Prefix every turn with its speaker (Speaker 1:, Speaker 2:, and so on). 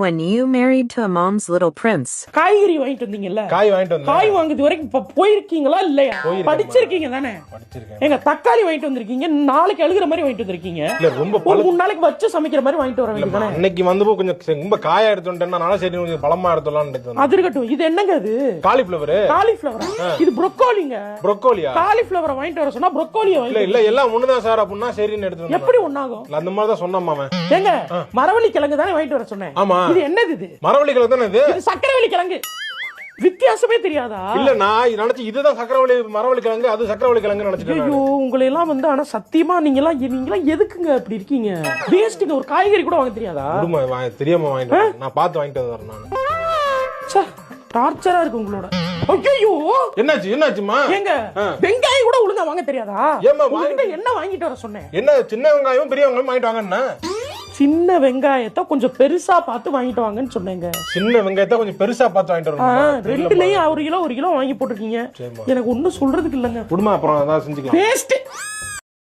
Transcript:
Speaker 1: When you married to a mom's little prince.
Speaker 2: காய்கறி வாங்கிட்டு வந்தீங்கல்ல,
Speaker 3: காய் வாங்கிட்டு வந்தேன்.
Speaker 2: காய் வாங்குறது வரைக்கும் இப்ப போயிருக்கீங்களா இல்லையா? படிச்சிருக்கீங்க தானே?
Speaker 3: படிச்சிருக்கேன்.
Speaker 2: எங்க தக்காளி வாங்கிட்டு வந்திருக்கீங்க, நாளைக்கு அழுகுற மாதிரி வாங்கிட்டு வந்திருக்கீங்க.
Speaker 3: இல்ல ரொம்ப
Speaker 2: ஒரு 3 நாளைக்கு வச்சு சமைக்கிற மாதிரி வாங்கிட்டு வர வேண்டியதானே?
Speaker 3: அன்னைக்கு வந்தப்போ கொஞ்சம் ரொம்ப காயா எடுத்து வந்துட்டேன்னா சரி கொஞ்சம் பழமா எடுத்துடலாம்னு.
Speaker 2: அது இருக்கட்டும். இது என்னங்க? அது
Speaker 3: காலிஃபிளவர்.
Speaker 2: காலிஃபிளவர். இது ப்ரோக்கோலிங்க.
Speaker 3: ப்ரோக்கோலியா?
Speaker 2: காலிஃபிளவர் வாங்கிட்டு வர சொன்னா ப்ரோக்கோலியா
Speaker 3: இல்ல
Speaker 2: வாங்கிட்டு.
Speaker 3: இல்ல எல்லாம் ஒண்ணுதான் சார் அப்படின்னா சரின்னு எடுத்து வந்தேன்.
Speaker 2: எப்படி ஒண்ணாகும்?
Speaker 3: அந்த மாதிரி தான் சொன்னான் மாமன்.
Speaker 2: ஏங்க மரவள்ளி கிழங்கு தானே வாங்கிட்டு வர சொன்னேன்.
Speaker 3: ஆமா.
Speaker 2: இது என்னது? இது
Speaker 3: மரவள்ளி கிழங்கு தானே. இது
Speaker 2: சக்கரவள்ளி கிழங்கு. வித்தியாசமே தெரியாதா?
Speaker 3: இல்ல நான் நினைச்சு இதுதான் சக்கரவள்ளி மரவள்ளி கிழங்கு, அது சக்கரவள்ளி கிழங்கு நினைச்சிட்டேன்.
Speaker 2: ஐயோ உங்களை எல்லாம் ஆனா சத்தியமா நீங்க எல்லாம் எதுக்குங்க அப்படி இருக்கீங்க? வேஸ்ட்ங்க. ஒரு காய்கறி கூட வாங்க தெரியாதா?
Speaker 3: தெரியாம வாங்கிட்டு நான் பார்த்து வாங்கிட்டு வரேன் நான்.
Speaker 2: டார்ச்சரா இருக்கு உங்களோட. ஐயோ
Speaker 3: என்னாச்சுமா?
Speaker 2: ஏங்க வெங்காயம் கூட ஒழுங்கா வாங்க தெரியாதா?
Speaker 3: ஏமா
Speaker 2: என்ன வாங்கிட்டு வர சொன்னேன்?
Speaker 3: என்ன சின்ன வெங்காயம் பெரிய வெங்காயம் வாங்கிட்டு வாங்கன்னா?
Speaker 2: சின்ன வெங்காயத்தை கொஞ்சம் பெருசா பார்த்து வாங்கிட்டு வாங்கன்னு சொன்னேங்க.
Speaker 3: சின்ன வெங்காயத்தை கொஞ்சம் பெருசா பார்த்து வாங்கிட்டு வரணும்.
Speaker 2: ரெண்டுலயும் 1 கிலோ 1 கிலோ வாங்கி போட்டுருக்கீங்க. எனக்கு ஒண்ணும் சொல்றதுக்கு இல்லங்க.
Speaker 3: குடும்பம் அப்புறம் அதான் செஞ்சுக்கலாம்.
Speaker 2: வேஸ்ட்.